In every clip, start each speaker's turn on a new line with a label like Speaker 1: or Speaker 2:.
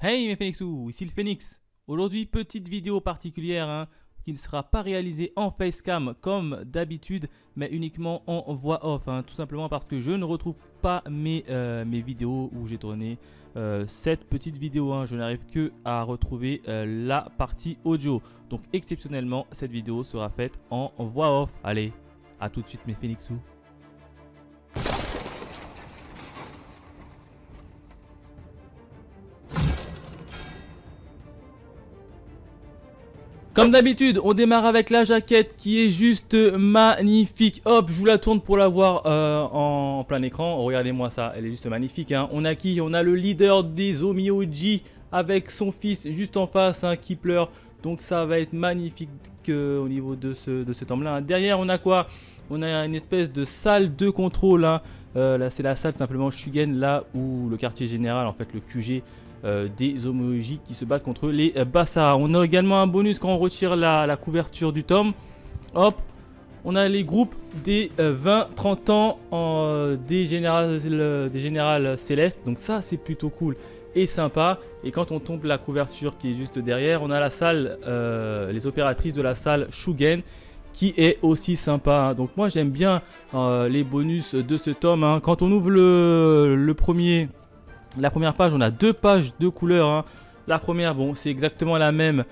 Speaker 1: Hey mes Phoenixous, ici le Phoenix. Aujourd'hui, petite vidéo particulière qui ne sera pas réalisée en facecam comme d'habitude, mais uniquement en voix off. Tout simplement parce que je ne retrouve pas mes vidéos où j'ai tourné cette petite vidéo. Je n'arrive que à retrouver la partie audio. Donc exceptionnellement, cette vidéo sera faite en voix off. Allez, à tout de suite mes Phoenixous. Comme d'habitude, on démarre avec la jaquette qui est juste magnifique. Hop, je vous la tourne pour la voir en plein écran. Regardez-moi ça, elle est juste magnifique. On a qui? On a le leader des Zombioji avec son fils juste en face qui pleure. Donc ça va être magnifique au niveau de ce temple-là. Derrière, on a quoi? On a une espèce de salle de contrôle. Là, c'est la salle simplement Shugen, là où le quartier général, en fait le QG, des Zombioji qui se battent contre les Basara. On a également un bonus quand on retire la couverture du tome. Hop, on a les groupes des 20-30 ans des générales célestes. Donc ça c'est plutôt cool et sympa. Et quand on tombe la couverture qui est juste derrière, on a la salle, les opératrices de la salle Shugen, qui est aussi sympa. Donc moi j'aime bien les bonus de ce tome. Quand on ouvre la première page, on a deux pages de couleurs. La première, bon, c'est exactement la même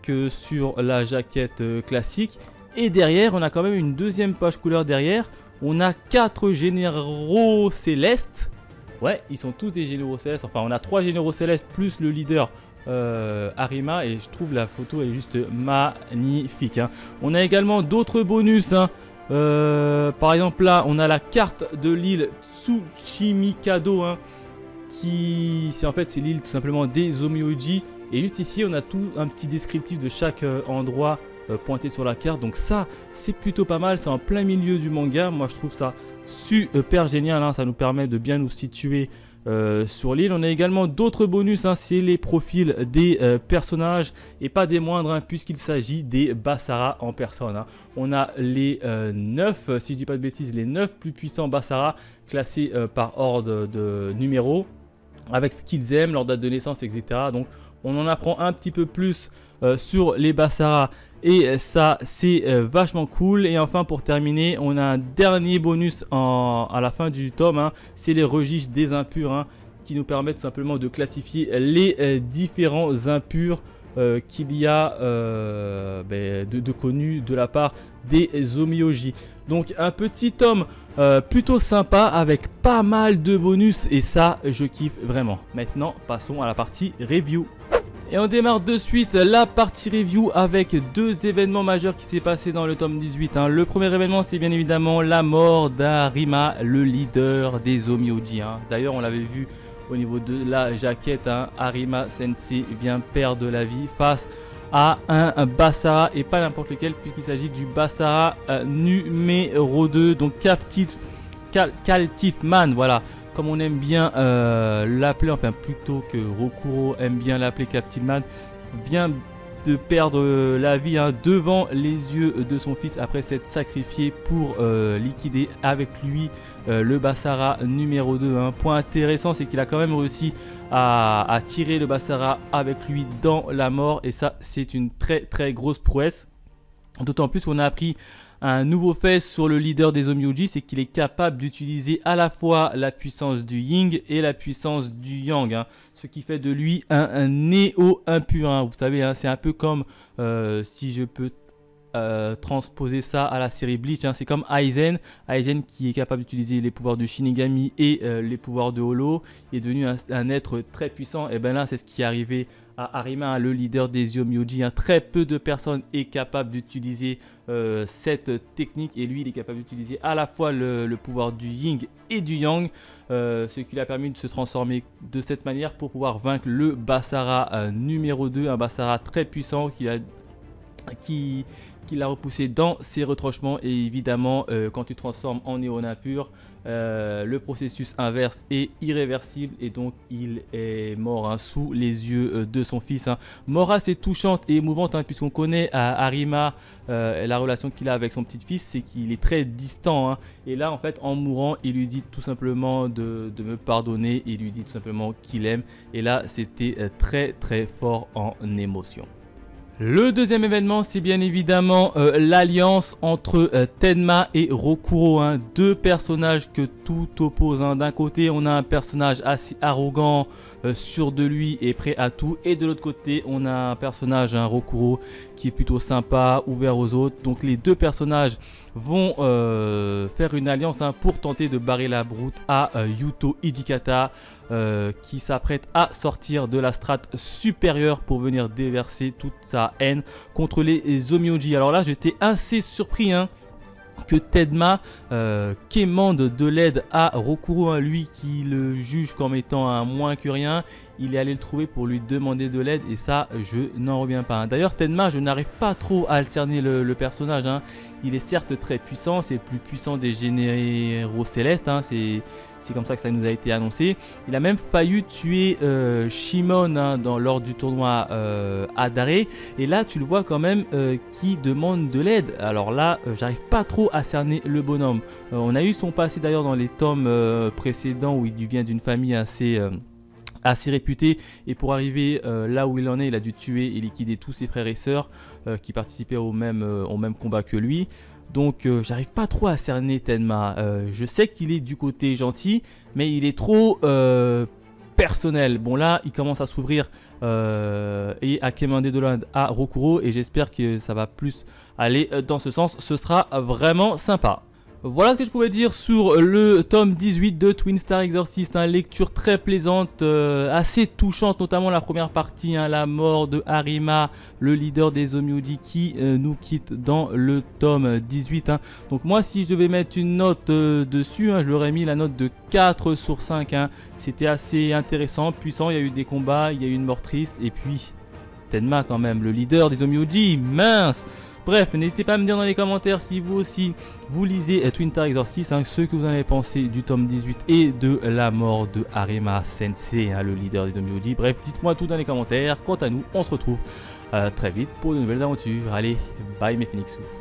Speaker 1: que sur la jaquette classique. Et derrière, on a quand même une deuxième page couleur derrière. On a 4 généraux célestes. Ouais, ils sont tous des généraux célestes. Enfin, on a 3 généraux célestes plus le leader Arima. Et je trouve la photo est juste magnifique. On a également d'autres bonus. Par exemple, là, on a la carte de l'île Tsuchimikado. C'est en fait c'est l'île tout simplement des Zombioji, et juste ici on a tout un petit descriptif de chaque endroit pointé sur la carte. Donc ça c'est plutôt pas mal, c'est en plein milieu du manga. Moi je trouve ça super génial, ça nous permet de bien nous situer sur l'île. On a également d'autres bonus, c'est les profils des personnages, et pas des moindres puisqu'il s'agit des Basara en personne. On a les 9, si je dis pas de bêtises, les 9 plus puissants Basara classés par ordre de numéro, avec ce qu'ils aiment, leur date de naissance, etc. Donc on en apprend un petit peu plus sur les Basara, et ça c'est vachement cool. Et enfin pour terminer, on a un dernier bonus à la fin du tome, c'est les registres des impurs, qui nous permettent tout simplement de classifier les différents impurs qu'il y a de connus de la part des Zombioji. Donc un petit tome plutôt sympa avec pas mal de bonus, et ça je kiffe vraiment. Maintenant passons à la partie review. Et on démarre de suite la partie review avec deux événements majeurs qui s'est passé dans le tome 18. Le premier événement, c'est bien évidemment la mort d'Arima, le leader des Zombioji. D'ailleurs on l'avait vu au niveau de la jaquette, Arima Sensei vient perdre la vie face à un Basara, et pas n'importe lequel, puisqu'il s'agit du Basara numéro 2, donc Kaltifman, voilà, comme on aime bien l'appeler, enfin plutôt que Rokuro aime bien l'appeler, Kaltifman vient de perdre la vie devant les yeux de son fils après s'être sacrifié pour liquider avec lui le Basara numéro 2. Point intéressant, c'est qu'il a quand même réussi à tirer le Basara avec lui dans la mort, et ça c'est une très très grosse prouesse. D'autant plus qu'on a appris un nouveau fait sur le leader des Zombioji, c'est qu'il est capable d'utiliser à la fois la puissance du Yin et la puissance du Yang, ce qui fait de lui un néo-impur. Vous savez, c'est un peu comme, si je peux transposer ça à la série Bleach, c'est comme Aizen qui est capable d'utiliser les pouvoirs du Shinigami et les pouvoirs de Holo, est devenu un être très puissant. Et ben là c'est ce qui est arrivé à Arima, le leader des Zombioji. Très peu de personnes est capable d'utiliser cette technique, et lui il est capable d'utiliser à la fois le pouvoir du Yin et du Yang, ce qui lui a permis de se transformer de cette manière pour pouvoir vaincre le Basara numéro 2, un Basara très puissant qui a qui l'a repoussé dans ses retranchements. Et évidemment, quand tu transformes en Néona pur, le processus inverse est irréversible et donc il est mort, hein, sous les yeux de son fils, hein. Mort assez touchante et émouvante, hein, puisqu'on connaît Arima, la relation qu'il a avec son petit-fils, c'est qu'il est très distant, hein. Et là, en fait, en mourant, il lui dit tout simplement de me pardonner. Il lui dit tout simplement qu'il aime. Et là, c'était très très fort en émotion. Le deuxième événement, c'est bien évidemment l'alliance entre Tenma et Rokuro, hein, deux personnages que tout oppose, hein. D'un côté, on a un personnage assez arrogant, sûr de lui et prêt à tout. Et de l'autre côté, on a un personnage, hein, Rokuro, qui est plutôt sympa, ouvert aux autres. Donc les deux personnages vont faire une alliance, hein, pour tenter de barrer la route à Yuto Hijikata, qui s'apprête à sortir de la strate supérieure pour venir déverser toute sa haine contre les Zombioji. Alors là, j'étais assez surpris, hein, que Tenma quémande de l'aide à Rokuro, hein, lui qui le juge comme étant un moins que rien. Il est allé le trouver pour lui demander de l'aide et ça, je n'en reviens pas, hein. D'ailleurs, Tenma, je n'arrive pas trop à cerner le personnage, hein. Il est certes très puissant, c'est le plus puissant des généraux célestes, hein. C'est comme ça que ça nous a été annoncé. Il a même failli tuer Shimon, hein, lors du tournoi Adare. Et là, tu le vois quand même qui demande de l'aide. Alors là, j'arrive pas trop à cerner le bonhomme. On a eu son passé d'ailleurs dans les tomes précédents où il vient d'une famille assez réputé, et pour arriver là où il en est, il a dû tuer et liquider tous ses frères et sœurs qui participaient au même combat que lui. Donc j'arrive pas trop à cerner Tenma. Je sais qu'il est du côté gentil, mais il est trop personnel. Bon là, il commence à s'ouvrir et à quémander de l'aide à Rokuro, et j'espère que ça va plus aller dans ce sens. Ce sera vraiment sympa. Voilà ce que je pouvais dire sur le tome 18 de Twin Star Exorcist, hein. Lecture très plaisante, assez touchante, notamment la première partie, hein, la mort de Arima, le leader des Zombioji, qui nous quitte dans le tome 18, hein. Donc moi, si je devais mettre une note dessus, hein, je leur ai mis la note de 4 sur 5, hein. C'était assez intéressant, puissant, il y a eu des combats, il y a eu une mort triste, et puis Tenma quand même, le leader des Zombioji, mince. Bref, n'hésitez pas à me dire dans les commentaires si vous aussi vous lisez Twin Star Exorcist, hein, ce que vous en avez pensé du tome 18 et de la mort de Arima Sensei, hein, le leader des Zombioji. Bref, dites-moi tout dans les commentaires. Quant à nous, on se retrouve très vite pour de nouvelles aventures. Allez, bye mes Phoenixous.